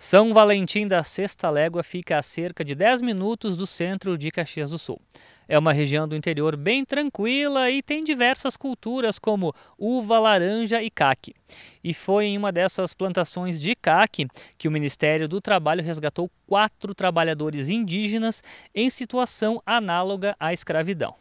São Valentim da Sexta Légua fica a cerca de 10 minutos do centro de Caxias do Sul. É uma região do interior bem tranquila e tem diversas culturas como uva, laranja e caqui. E foi em uma dessas plantações de caqui que o Ministério do Trabalho resgatou 4 trabalhadores indígenas em situação análoga à escravidão.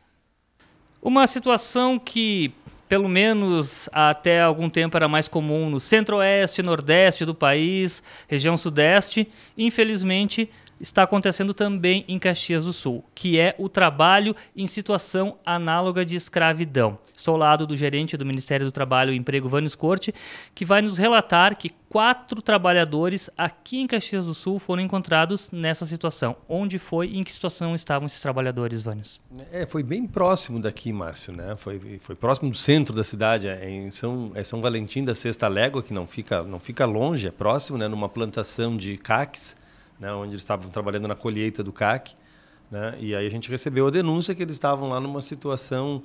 Uma situação que, pelo menos até algum tempo, era mais comum no centro-oeste, nordeste do país, região sudeste, infelizmente está acontecendo também em Caxias do Sul, que é o trabalho em situação análoga de escravidão. Estou ao lado do gerente do Ministério do Trabalho e Emprego, Vânios Corte, que vai nos relatar que 4 trabalhadores aqui em Caxias do Sul foram encontrados nessa situação. Onde foi e em que situação estavam esses trabalhadores, Vânios? Foi bem próximo daqui, Márcio, né? Foi próximo do centro da cidade, em São Valentim da Sexta Légua, que não fica longe, é próximo, né? Numa plantação de caques, né, onde eles estavam trabalhando na colheita do caqui, né, e aí a gente recebeu a denúncia que eles estavam lá numa situação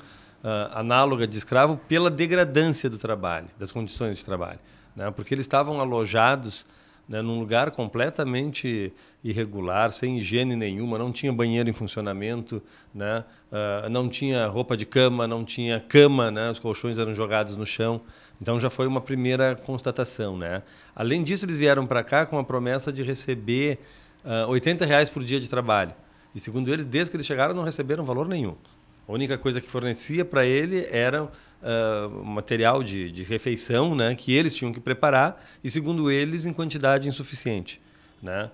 análoga de escravo pela degradância do trabalho, das condições de trabalho, né, porque eles estavam alojados, né, num lugar completamente irregular, sem higiene nenhuma, não tinha banheiro em funcionamento, né, não tinha roupa de cama, não tinha cama, né, os colchões eram jogados no chão. Então já foi uma primeira constatação, né? Além disso, eles vieram para cá com a promessa de receber R$ 80 por dia de trabalho. E segundo eles, desde que eles chegaram, não receberam valor nenhum. A única coisa que fornecia para ele era material de refeição, né, que eles tinham que preparar, e segundo eles, em quantidade insuficiente, né?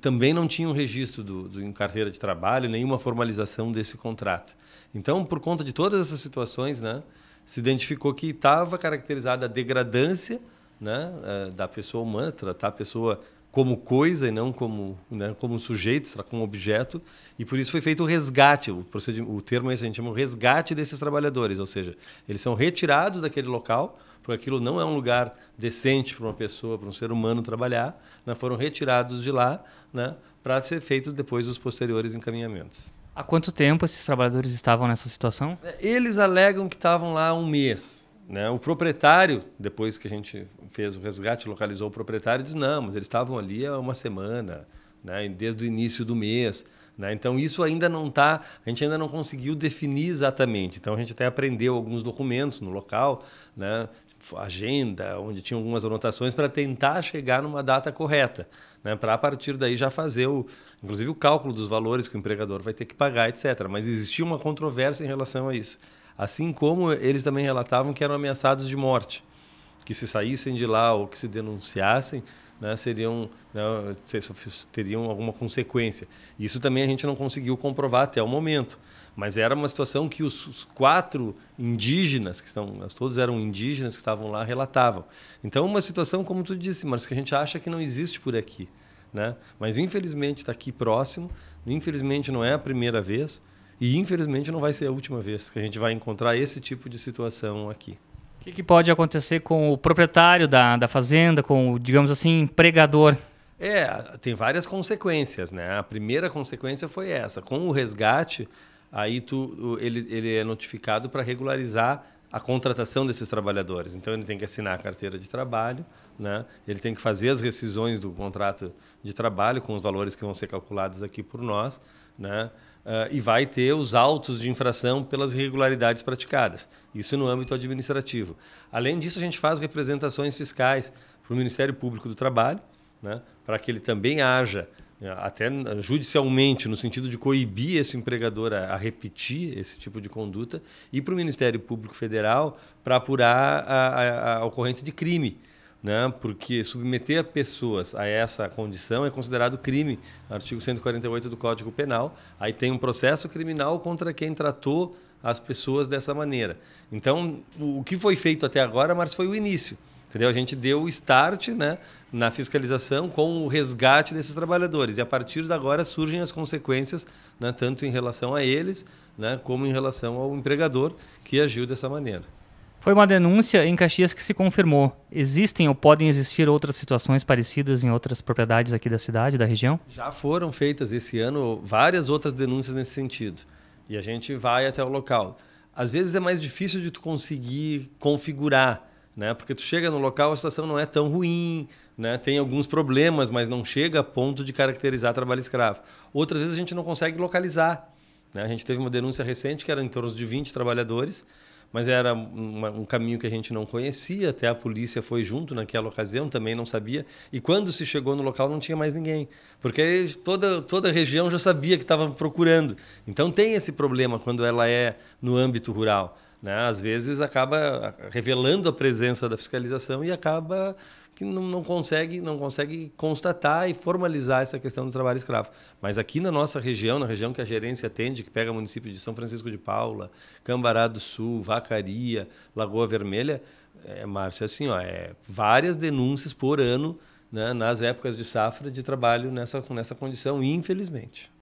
Também não tinha um registro em carteira de trabalho, nenhuma formalização desse contrato. Então, por conta de todas essas situações, né, se identificou que estava caracterizada a degradância, né, da pessoa humana, tratar a pessoa como coisa e não como, né, como sujeito, como objeto, e por isso foi feito o resgate, o termo esse a gente chama de resgate desses trabalhadores, ou seja, eles são retirados daquele local, porque aquilo não é um lugar decente para uma pessoa, para um ser humano trabalhar, né, foram retirados de lá, né, para ser feitos depois os posteriores encaminhamentos. Há quanto tempo esses trabalhadores estavam nessa situação? Eles alegam que estavam lá há um mês, né? O proprietário, depois que a gente fez o resgate, localizou o proprietário, diz não, mas eles estavam ali há uma semana, né? Desde o início do mês, né? Então isso ainda não está, a gente ainda não conseguiu definir exatamente. Então a gente até aprendeu alguns documentos no local, né? Agenda, onde tinha algumas anotações para tentar chegar numa data correta, né? Para a partir daí já fazer inclusive o cálculo dos valores que o empregador vai ter que pagar, etc. Mas existia uma controvérsia em relação a isso. Assim como eles também relatavam que eram ameaçados de morte, que se saíssem de lá ou que se denunciassem, né, teriam alguma consequência. Isso também a gente não conseguiu comprovar até o momento. Mas era uma situação que os 4 indígenas, todos eram indígenas que estavam lá, relatavam. Então, uma situação, como tu disse, Marcos, que a gente acha que não existe por aqui, né? Mas, infelizmente, está aqui próximo, infelizmente não é a primeira vez e, infelizmente, não vai ser a última vez que a gente vai encontrar esse tipo de situação aqui. O que pode acontecer com o proprietário da fazenda, com o, digamos assim, empregador? Tem várias consequências, né? A primeira consequência foi essa. Com o resgate, aí ele é notificado para regularizar a contratação desses trabalhadores. Então, ele tem que assinar a carteira de trabalho, né? Ele tem que fazer as rescisões do contrato de trabalho com os valores que vão ser calculados aqui por nós, né? E vai ter os autos de infração pelas irregularidades praticadas. Isso no âmbito administrativo. Além disso, a gente faz representações fiscais para o Ministério Público do Trabalho, né? Para que ele também haja, até judicialmente, no sentido de coibir esse empregador a repetir esse tipo de conduta, e para o Ministério Público Federal para apurar a ocorrência de crime, né? Porque submeter pessoas a essa condição é considerado crime, artigo 148 do Código Penal. Aí tem um processo criminal contra quem tratou as pessoas dessa maneira. Então, o que foi feito até agora, Márcio, foi o início. Entendeu? A gente deu o start, né, na fiscalização com o resgate desses trabalhadores. E a partir de agora surgem as consequências, né, tanto em relação a eles, né, como em relação ao empregador que agiu dessa maneira. Foi uma denúncia em Caxias que se confirmou. Existem ou podem existir outras situações parecidas em outras propriedades aqui da cidade, da região? Já foram feitas esse ano várias outras denúncias nesse sentido. E a gente vai até o local. Às vezes é mais difícil de tu conseguir configurar, né? Porque tu chega no local, a situação não é tão ruim, né, tem alguns problemas, mas não chega a ponto de caracterizar trabalho escravo. Outras vezes a gente não consegue localizar, né? A gente teve uma denúncia recente que era em torno de 20 trabalhadores, mas era um caminho que a gente não conhecia, até a polícia foi junto naquela ocasião, também não sabia. E quando se chegou no local não tinha mais ninguém, porque toda a região já sabia que estava procurando. Então tem esse problema quando ela é no âmbito rural, né? Às vezes acaba revelando a presença da fiscalização e acaba que não consegue constatar e formalizar essa questão do trabalho escravo. Mas aqui na nossa região, na região que a gerência atende, que pega o município de São Francisco de Paula, Cambará do Sul, Vacaria, Lagoa Vermelha, Márcio, assim, ó, várias denúncias por ano, né, nas épocas de safra de trabalho nessa condição, infelizmente.